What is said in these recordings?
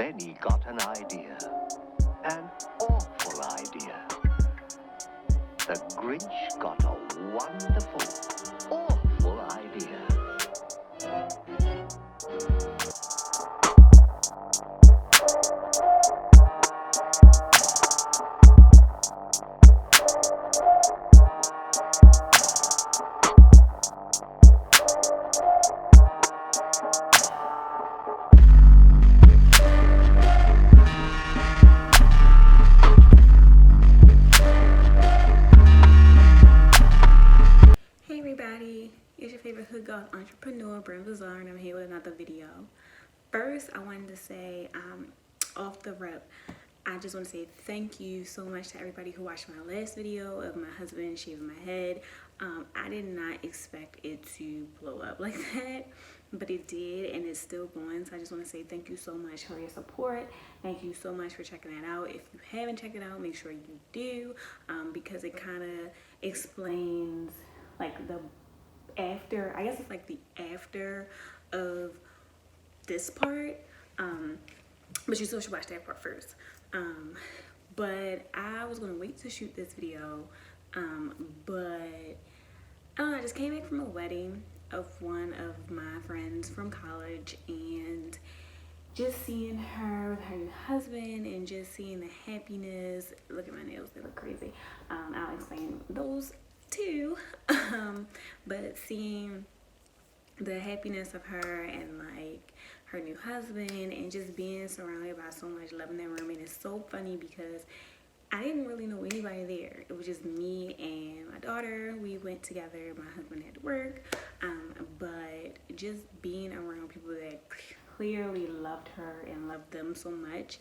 Then he got an idea, an awful idea. The Grinch got a wonderful, awful idea. Hey everybody, it's your favorite hood golf entrepreneur, Brent Bazaar, and I'm here with another video. First, I wanted to say, off the rep, I just want to say thank you so much to everybody who watched my last video of my husband shaving my head. I did not expect it to blow up like that, but it did, and it's still going. So I just want to say thank you so much for your support. Thank you so much for checking that out. If you haven't checked it out, make sure you do, because it kind of explains like the after, I guess it's like the after of this part, but you still should watch that part first. But I was gonna wait to shoot this video, but I just came back from a wedding of one of my friends from college, and just seeing her with her new husband and just seeing the happiness. Look at my nails, they look crazy. I'll explain those too. But seeing the happiness of her and like her new husband and just being surrounded by so much love in that room. And it's so funny because I didn't really know anybody there. It was just me and my daughter. We went together. My husband had to work, but just being around people that clearly loved her and loved them so much,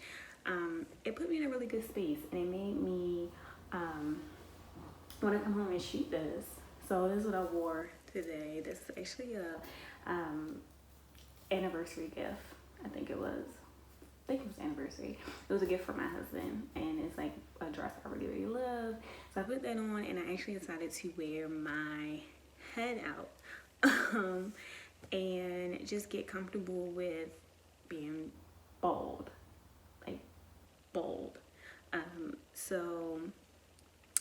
it put me in a really good space, and it made me want to come home and shoot this. So this is what I wore today. This is actually a anniversary gift. I think it was anniversary. It was a gift for my husband, and it's like a dress I really, really love. So I put that on, and I actually decided to wear my head out and just get comfortable with being bald, like bold. So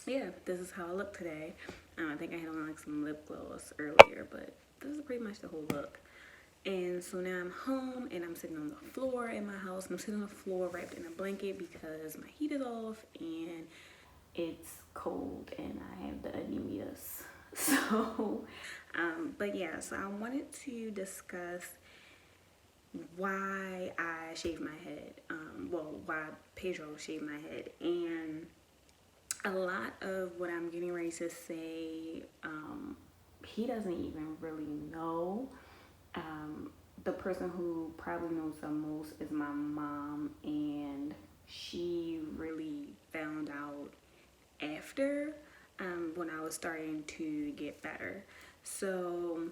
yeah, this is how I look today. I think I had on like some lip gloss earlier, but this is pretty much the whole look. And so now I'm home and I'm sitting on the floor in my house. I'm sitting on the floor wrapped in a blanket because my heat is off and it's cold and I have the anemias. So, but yeah, so I wanted to discuss why I shaved my head. Why Pedro shaved my head. And a lot of what I'm getting ready to say, he doesn't even really know. The person who probably knows the most is my mom, and she really found out after, when I was starting to get better. So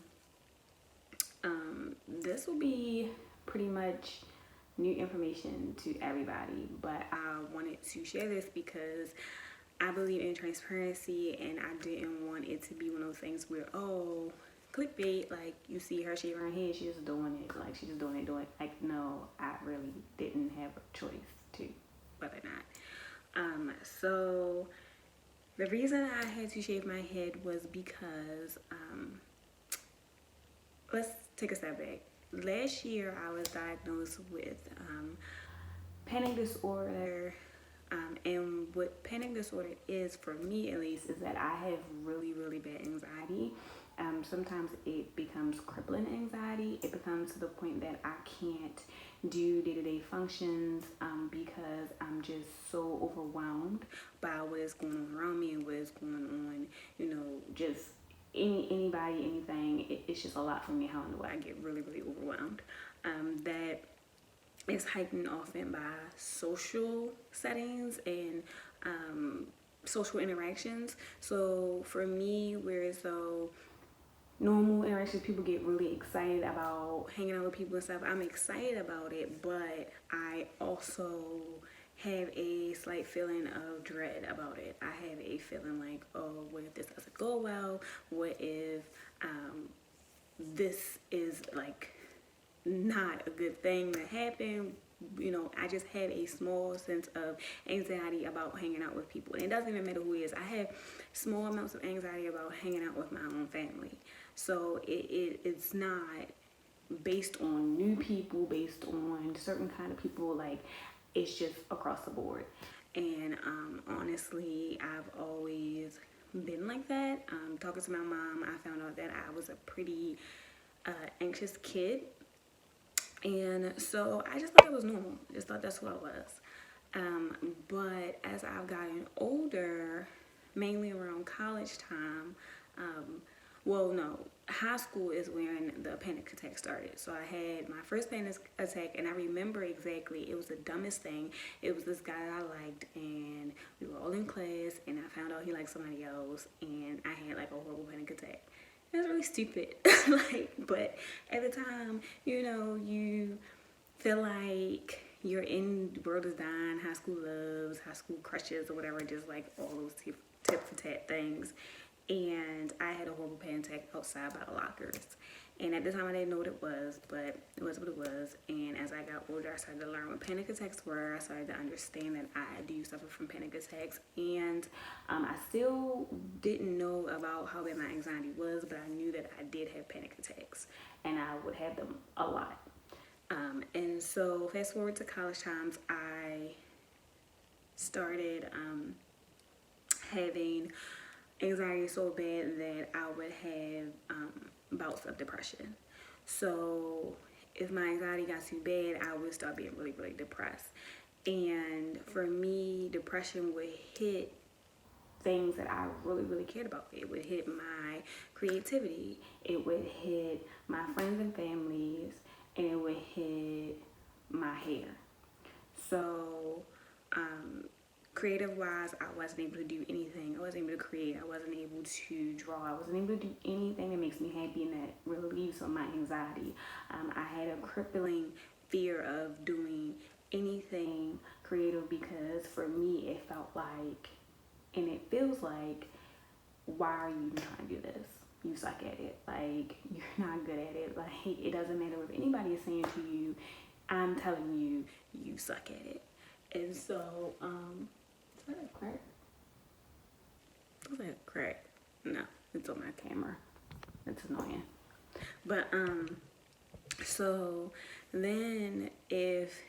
this will be pretty much new information to everybody, but I wanted to share this because I believe in transparency, and I didn't want it to be one of those things where, oh, clickbait, like you see her shaving her head, she's just doing it, like she's just doing it. Like, no, I really didn't have a choice to whether or not. So the reason I had to shave my head was because, let's take a step back. Last year I was diagnosed with panic disorder. And what panic disorder is, for me at least, is that I have really, really bad anxiety. Sometimes it becomes crippling anxiety. It becomes to the point that I can't do day-to-day functions because I'm just so overwhelmed by what is going on around me and what is going on, just anybody, anything. It's just a lot for me. How in the way I get really, really overwhelmed. That is heightened often by social settings and social interactions. So for me, whereas though normal interactions, people get really excited about hanging out with people and stuff, I'm excited about it, but I also have a slight feeling of dread about it. I have a feeling like, oh, what if this doesn't go well? What if this is like not a good thing to happen? you know, I just have a small sense of anxiety about hanging out with people. And it doesn't even matter who it is. I have small amounts of anxiety about hanging out with my own family. So it's not based on new people, based on certain kind of people. Like, it's just across the board. And honestly, I've always been like that. Talking to my mom, I found out that I was a pretty anxious kid. And so I just thought it was normal. Just thought that's who I was. But as I've gotten older, mainly around college time, well, no, high school is when the panic attack started. So I had my first panic attack, and I remember exactly, it was the dumbest thing. It was this guy that I liked, and we were all in class, and I found out he liked somebody else, and I had like a horrible panic attack. It was really stupid. Like, but at the time, you know, you feel like you're in the world is dying, high school loves, high school crushes, or whatever, just like all those tit for tat things. And I had a horrible panic attack outside by the lockers. And at the time I didn't know what it was, but it was what it was. And as I got older, I started to learn what panic attacks were. I started to understand that I do suffer from panic attacks. And I still didn't know about how bad my anxiety was, but I knew that I did have panic attacks. And I would have them a lot. And so fast forward to college times, I started having anxiety so bad that I would have bouts of depression. So if my anxiety got too bad, I would start being really, really depressed. And for me, depression would hit things that I really, really cared about. It would hit my creativity. It would hit my friends and families, and it would hit my hair. So, creative wise, I wasn't able to do anything. I wasn't able to create. I wasn't able to draw. I wasn't able to do anything that makes me happy and that relieves some of my anxiety. I had a crippling fear of doing anything creative because for me, it felt like, and it feels like, why are you even trying to do this? You suck at it. Like, you're not good at it. Like, it doesn't matter if anybody is saying to you, I'm telling you, you suck at it. And so, is that a crack? Was that a crack? No, it's on my camera. It's annoying. But, so then if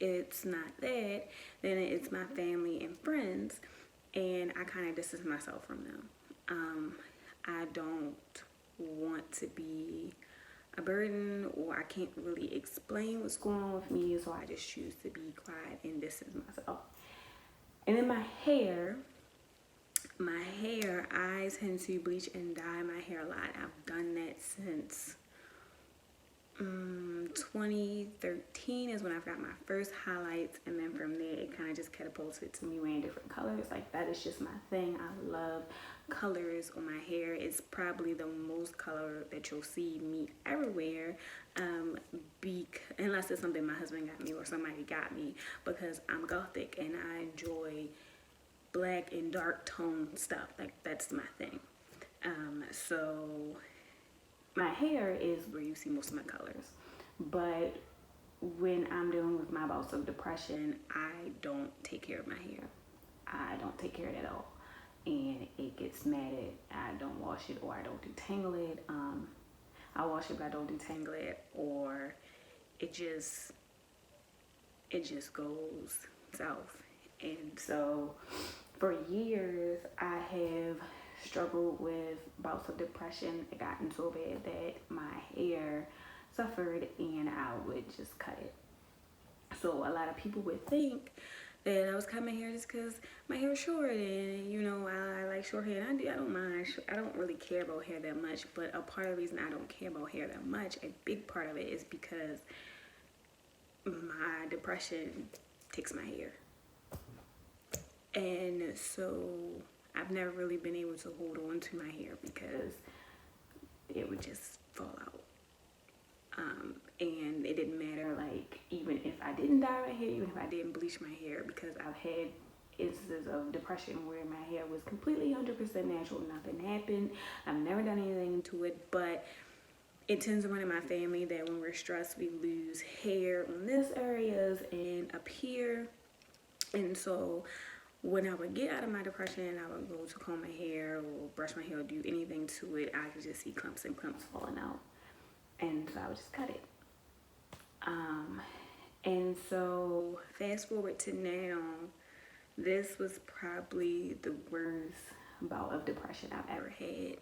it's not that, then it's my family and friends, and I kind of distance myself from them. I don't want to be a burden, or I can't really explain what's going on with me, so I just choose to be quiet and distance myself. And then my hair, I tend to bleach and dye my hair a lot. I've done that since 2013 is when I got my first highlights, and then from there it kind of just catapulted to me wearing different colors. Like, that is just my thing. I love colors on my hair. It's probably the most color that you'll see me ever wear, unless it's something my husband got me or somebody got me, because I'm gothic and I enjoy black and dark tone stuff. Like, that's my thing. So my hair is where you see most of my colors. But when I'm dealing with my bouts of depression, I don't take care of my hair. I don't take care of it at all. And it gets matted. I don't wash it, or I don't detangle it. I wash it, but I don't detangle it, or it just goes south. And so for years, I have struggled with bouts of depression. It gotten so bad that my hair suffered, and I would just cut it. So a lot of people would think that I was cutting my hair just because my hair is short, and you know, I like short hair, and I don't mind. I don't really care about hair that much, but a part of the reason I don't care about hair that much, a big part of it, is because my depression takes my hair. And so I've never really been able to hold on to my hair because it would just fall out. And it didn't matter, like, even if I didn't dye my hair, even if I didn't bleach my hair, because I've had instances of depression where my hair was completely 100% natural, nothing happened. I've never done anything to it, but it tends to run in my family that when we're stressed, we lose hair on this areas and up here. And so when I would get out of my depression, I would go to comb my hair or brush my hair or do anything to it, I could just see clumps and clumps falling out. And so I would just cut it. And so fast forward to now, this was probably the worst bout of depression I've ever had.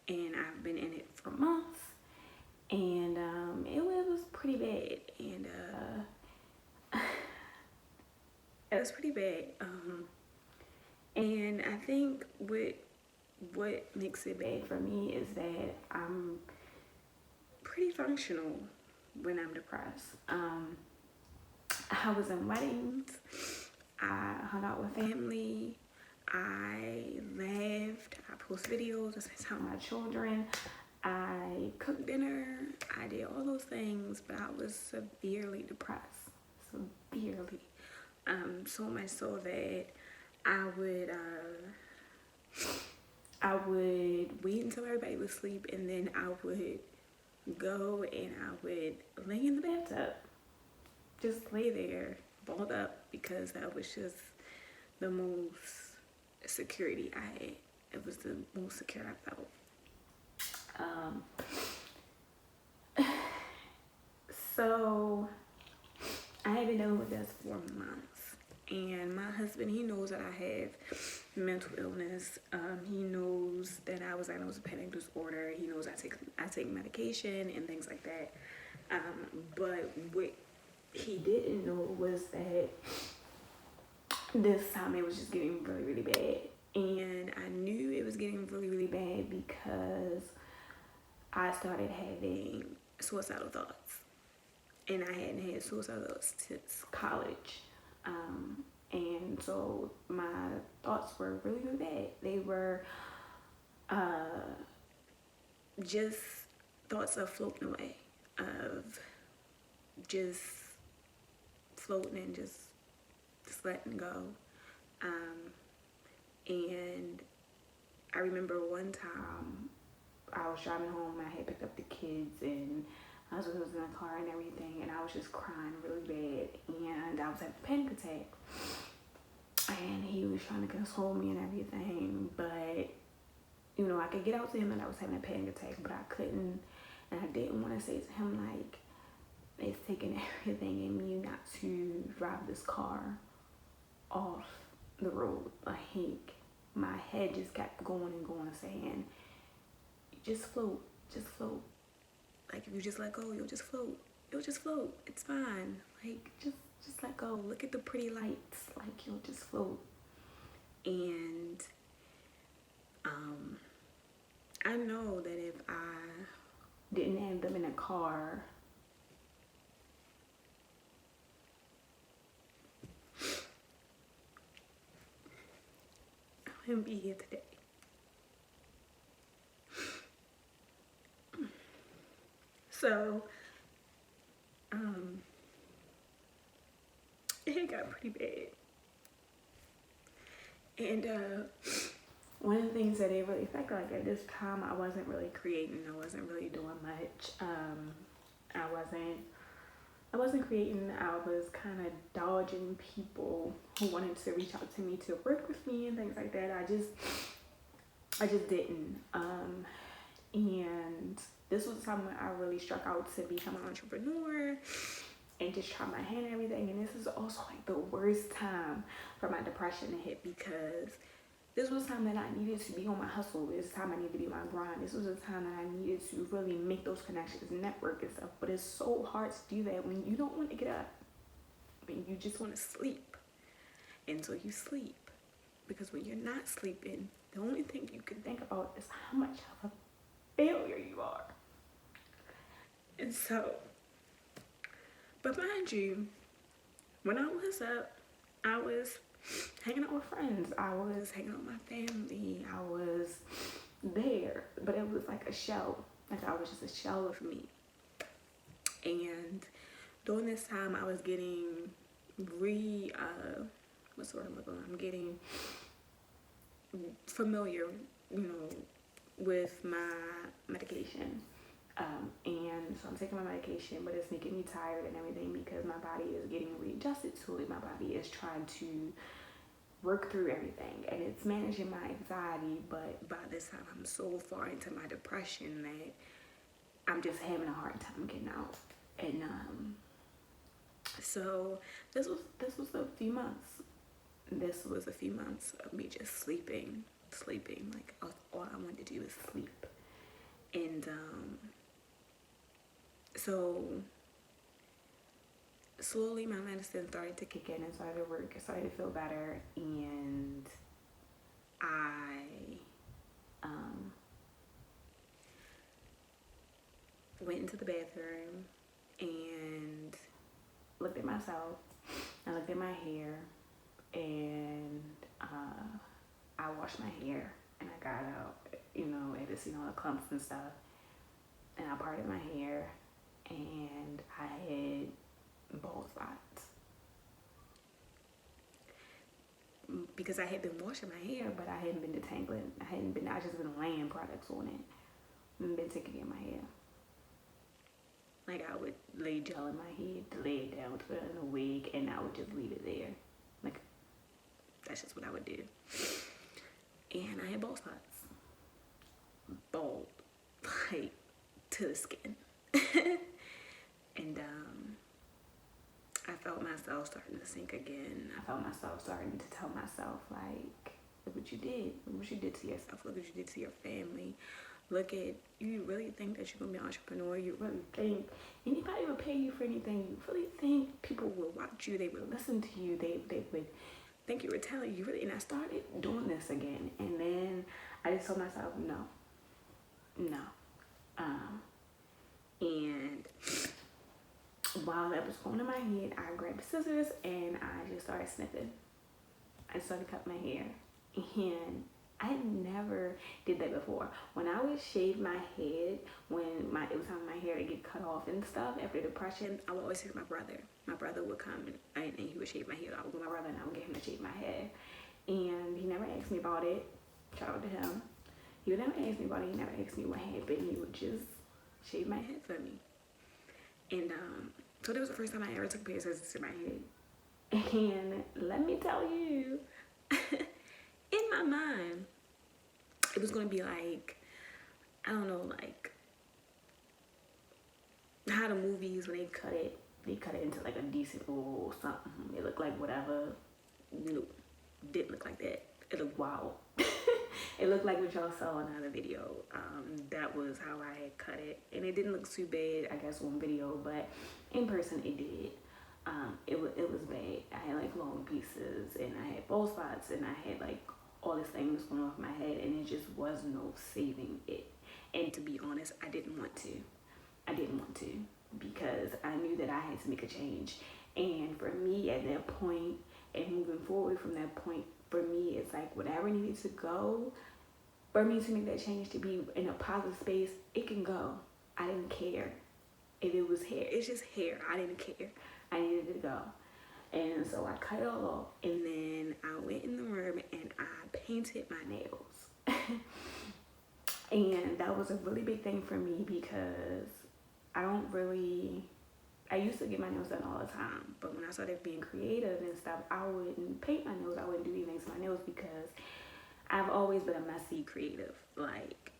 And I've been in it for months, and it was pretty bad, and it was pretty bad. And I think what makes it bad for me is that I'm pretty functional when I'm depressed. I was in weddings, I hung out with family, I laughed, I post videos, I spent time with my children, I cooked dinner, I did all those things, but I was severely depressed, severely. So much so that I would wait until everybody was asleep, and then I would go and I would lay in the bathtub, just lay there, balled up, because that was just the most security I had. It was the most secure I felt. So I have been dealing with this for months, and my husband, he knows that I have mental illness. He knows that I was diagnosed with panic disorder. He knows I take medication and things like that. But what he didn't know was that this time it was just getting really, really bad. And I knew it was getting really, really bad because I started having suicidal thoughts. And I hadn't had suicidal thoughts since college. And so my thoughts were really, really bad. They were just thoughts of floating away, of just floating and just letting go. And I remember one time I was driving home, I had picked up the kids, and I was in the car and everything, and I was just crying really bad, and I was having a panic attack. And he was trying to console me and everything, but you know, I could get out to him that I was having a panic attack, but I couldn't, and I didn't want to say to him, like, it's taking everything in me not to drive this car off the road. Like, my head just kept going and going, saying, just float, just float. Like, if you just let go, you'll just float. You'll just float. It's fine. Like, just let go. Look at the pretty lights. Like, you'll just float. And I know that if I didn't have them in a car, I wouldn't be here today. So, it got pretty bad. And one of the things that it really affected, like at this time, I wasn't really creating. I wasn't really doing much. I wasn't creating. I was kind of dodging people who wanted to reach out to me to work with me and things like that. I just didn't. And this was the time when I really struck out to become an entrepreneur and just try my hand and everything. And this is also like the worst time for my depression to hit, because this was the time that I needed to be on my hustle. This was the time I needed to be on my grind. This was the time that I needed to really make those connections, network and stuff. But it's so hard to do that when you don't want to get up, when you just want to sleep. And so you sleep, because when you're not sleeping, the only thing you can think about is how much of a failure you are. And so, but mind you, when I was up, I was hanging out with friends, I was hanging out with my family, I was there, but it was like a shell. Like, I was just a shell of me. And during this time, I was getting I'm getting familiar, you know, with my medication. And so I'm taking my medication, but it's making me tired and everything because my body is getting readjusted to it. My body is trying to work through everything, and it's managing my anxiety, but by this time I'm so far into my depression that I'm just having a hard time getting out. And so this was a few months. This was a few months of me just sleeping. Like all I wanted to do was sleep. And so slowly my medicine started to kick in and started to work. I started to feel better, and I went into the bathroom and looked at myself. I looked at my hair, and I washed my hair, and I got out, I had to see all the clumps and stuff, and I parted my hair, and I had bald spots because I had been washing my hair, but I hadn't been detangling. I just been laying products on it and been taking care of my hair. Like, I would lay gel in my head to lay it down, put it in a wig, and I would just leave it there. Like, that's just what I would do. And I had bald spots. Bald. Like, to the skin. And, I felt myself starting to sink again. I felt myself starting to tell myself, like, look what you did. Look what you did to yourself. Look what you did to your family. Look at, you really think that you're going to be an entrepreneur? You really think anybody would pay you for anything? You really think people would watch you? They would listen to you? They would think you were telling you really? And I started doing this again. And then I just told myself, no. And while that was going in my head, I grabbed scissors and I just started snipping. I started cutting my hair. And I never did that before. When I would shave my head, it was time for my hair to get cut off and stuff after depression, I would always hear my brother. My brother would come and he would shave my head. I would go to my brother and I would get him to shave my head. And he never asked me about it. Shout out to him. He would never ask me about it. He never asked me what happened. He would just shave my head for me. And so that was the first time I ever took a pair of scissors to my head. And let me tell you, in my mind, it was going to be like, I don't know, like how the movies, when they cut it into like a decent or something. It looked like whatever. No, didn't look like that. It looked wild. It looked like what y'all saw in another video. That was how I had cut it. And it didn't look too bad, I guess, on video, but in person it did. It was bad. I had like long pieces, and I had bald spots, and I had like all this things going off my head, and it just was no saving it. And to be honest, I didn't want to because I knew that I had to make a change. And for me at that point, and moving forward from that point, for me, it's like whatever needed to go for me to make that change to be in a positive space, it can go. I didn't care if it was hair. It's just hair. I didn't care. I needed it to go. And so I cut it all off, and then I went in the room and I painted my nails. And that was a really big thing for me because I used to get my nails done all the time, but when I started being creative and stuff, I wouldn't paint my nails. I wouldn't do anything to my nails because I've always been a messy creative. Like,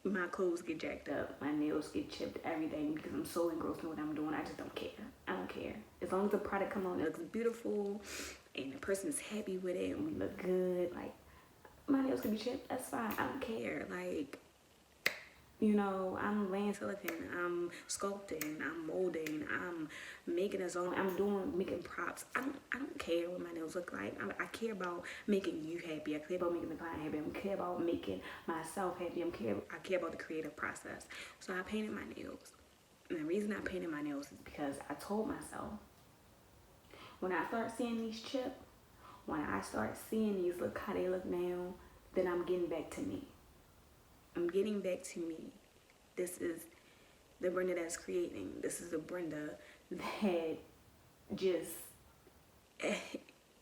my clothes get jacked up, my nails get chipped, everything, because I'm so engrossed in what I'm doing. I just don't care. I don't care. As long as the product comes on, it looks beautiful, and the person's happy with it, and we look good. Like, my nails can be chipped. That's fine. I don't care. Like, I'm laying silicone, I'm sculpting, I'm molding, I'm making a zone, making props. I don't care what my nails look like. I care about making you happy. I care about making the client happy. I care about making myself happy. I care about the creative process. So I painted my nails. And the reason I painted my nails is because I told myself, when I start seeing these chip, when I start seeing these look how they look now, then I'm getting back to me. I'm getting back to me. This is the Brenda that's creating. This is the Brenda that just,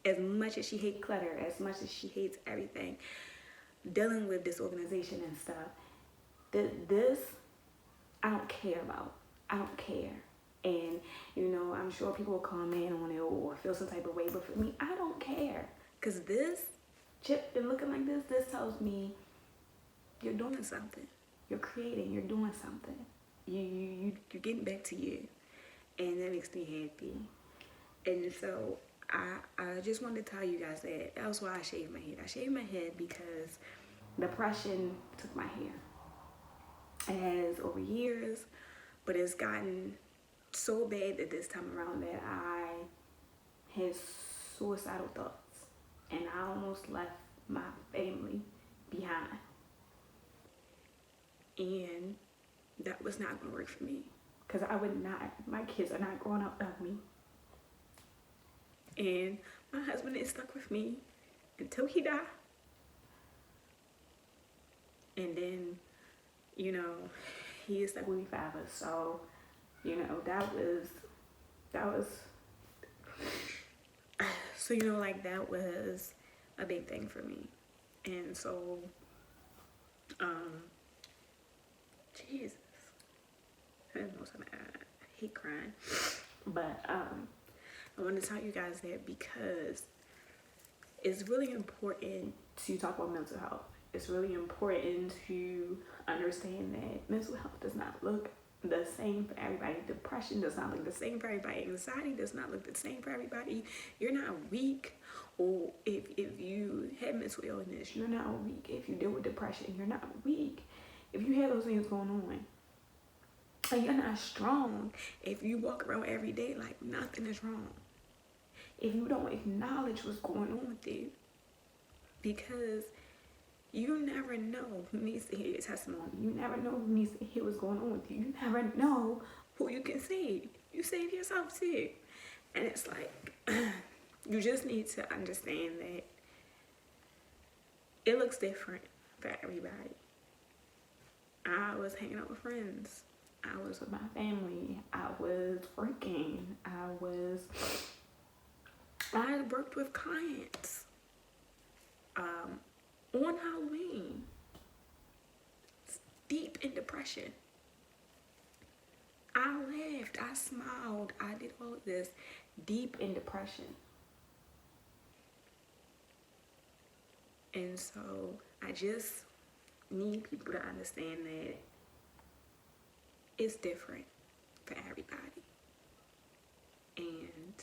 as much as she hates clutter, as much as she hates everything, dealing with this organization and stuff, this I don't care about. I don't care. And, you know, I'm sure people will comment on it or feel some type of way, but for me, I don't care. Because this, chipped and looking like this tells me you're doing something. You're creating, you're doing something. You're getting back to you. And that makes me happy. And so I just wanted to tell you guys that. That was why I shaved my head. I shaved my head because depression took my hair. It has over years, but it's gotten so bad that this time around that I had suicidal thoughts. And I almost left my family behind. And that was not going to work for me. Because I would not, my kids are not growing up without me. And my husband is stuck with me until he died. And then, you know, he is stuck with me forever. So, you know, that was, so, you know, like that was a big thing for me. And so, Jesus. I don't know something. I hate crying. But I want to tell you guys that because it's really important to talk about mental health. It's really important to understand that mental health does not look the same for everybody. Depression does not look the same for everybody. Anxiety does not look the same for everybody. You're not weak. Or if you have mental illness, you're not weak. If you deal with depression, you're not weak. If you have those things going on, and you're not strong if you walk around every day like nothing is wrong. If you don't acknowledge what's going on with you. Because you never know who needs to hear your testimony. You never know who needs to hear what's going on with you. You never know who you can save. You save yourself too. And it's like, you just need to understand that it looks different for everybody. I was hanging out with friends. I was with my family. I was working. I worked with clients on Halloween. Deep in depression. I laughed. I smiled. I did all of this deep in depression. And so I just need people to understand that it's different for everybody. And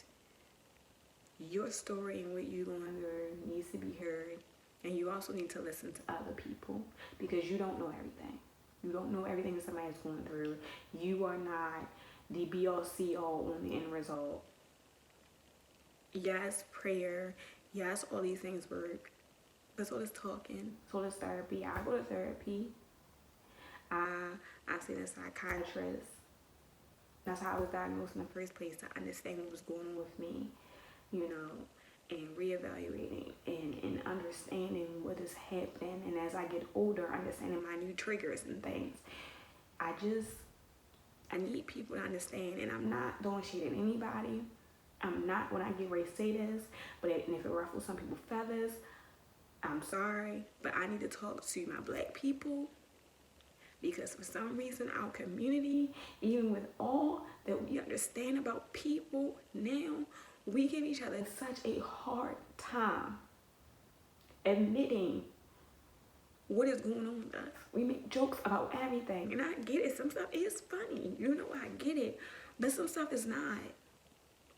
your story and what you're going through needs to be heard. And you also need to listen to other people because you don't know everything. You don't know everything that somebody's going through. You are not the be-all, see-all on the end result. Yes, prayer. Yes, all these things work. But so does talking. So does therapy. I go to therapy. I see a psychiatrist. That's how I was diagnosed in the first place, to understand what was going on with me, you know, and reevaluating and understanding what is happening. And as I get older, understanding my new triggers and things. I need people to understand, and I'm not throwing shade at anybody. I'm not when I get ready to say this, and if it ruffles some people's feathers, I'm sorry, but I need to talk to my black people. Because for some reason, our community, even with all that we understand about people now, we give each other such a hard time admitting what is going on with us. We make jokes about everything. And I get it. Some stuff is funny. You know, I get it. But some stuff is not.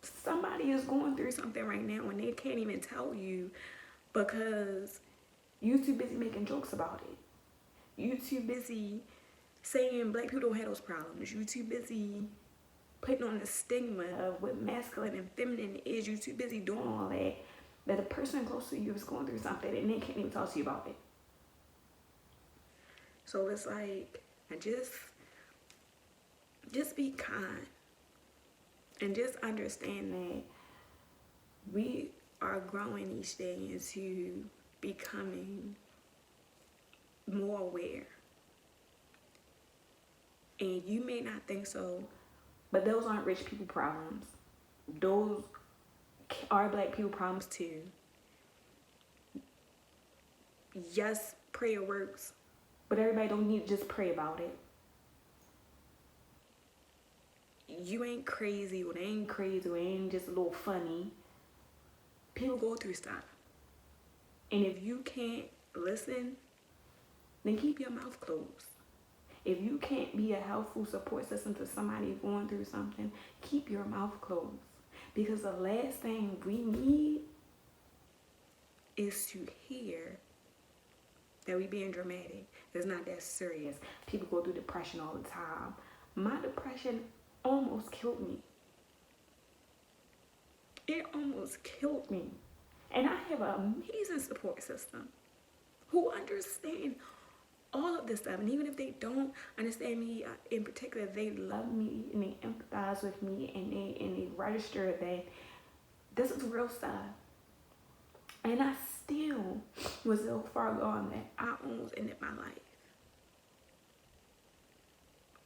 Somebody is going through something right now and they can't even tell you because you too busy making jokes about it. You too busy saying black people don't have those problems. You too busy putting on the stigma of what masculine and feminine is. You too busy doing all that the person close to you is going through something and they can't even talk to you about it. So it's like, I just be kind and just understand that we are growing each day into becoming more aware. And you may not think so, but those aren't rich people problems. Those are black people problems too. Yes, prayer works, but everybody don't need to just pray about it. You ain't crazy, or they ain't crazy, or they ain't just a little funny. People go through stuff. And if you can't listen, then keep your mouth closed. If you can't be a helpful support system to somebody going through something, keep your mouth closed. Because the last thing we need is to hear that we being dramatic. It's not that serious. People go through depression all the time. My depression almost killed me. It almost killed me. And I have an amazing support system who understand all of this stuff. And even if they don't understand me in particular, they love me and they empathize with me, and they register that this is real stuff. And I still was so far gone that I almost ended my life.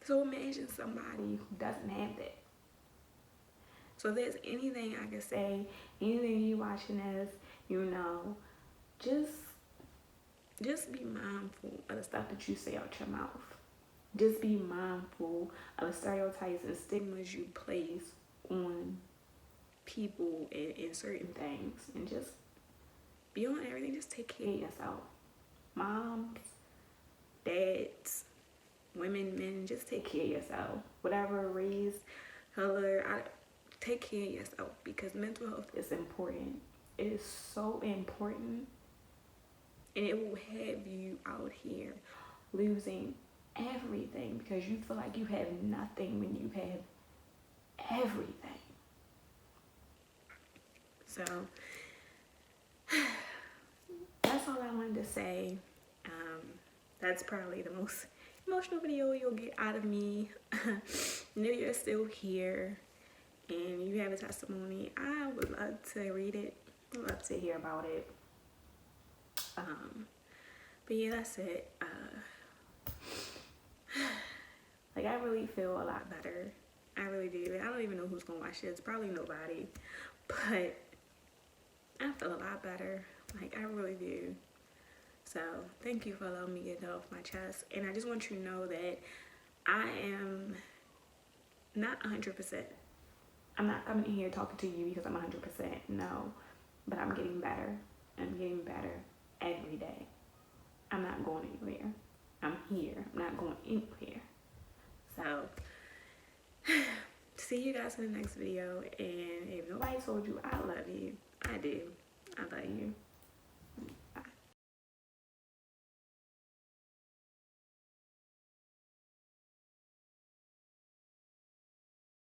So imagine somebody who doesn't have that. So if there's anything I can say, anything you watching this, you know, just be mindful of the stuff that you say out your mouth. Just be mindful of the stereotypes and stigmas you place on people in certain things. And just beyond everything, just take care of yourself. Moms, dads, women, men, just take care of yourself. Whatever race, color, take care of yourself, because mental health is important. It is so important. And it will have you out here losing everything because you feel like you have nothing when you have everything. So that's all I wanted to say. That's probably the most emotional video you'll get out of me. If you're still here and you have a testimony, I would love to read it. I'd love to hear about it. But yeah, that's it. Like, I really feel a lot better. I really do. I don't even know who's gonna watch this. Probably nobody. But I feel a lot better. Like, I really do. So thank you for allowing me to get that off my chest. And I just want you to know that I am not 100%. I'm not coming in here talking to you because I'm 100%. No. But I'm getting better. I'm getting better every day. I'm not going anywhere. I'm here. I'm not going anywhere. So, see you guys in the next video. And if nobody told you I love you, I do. I love you.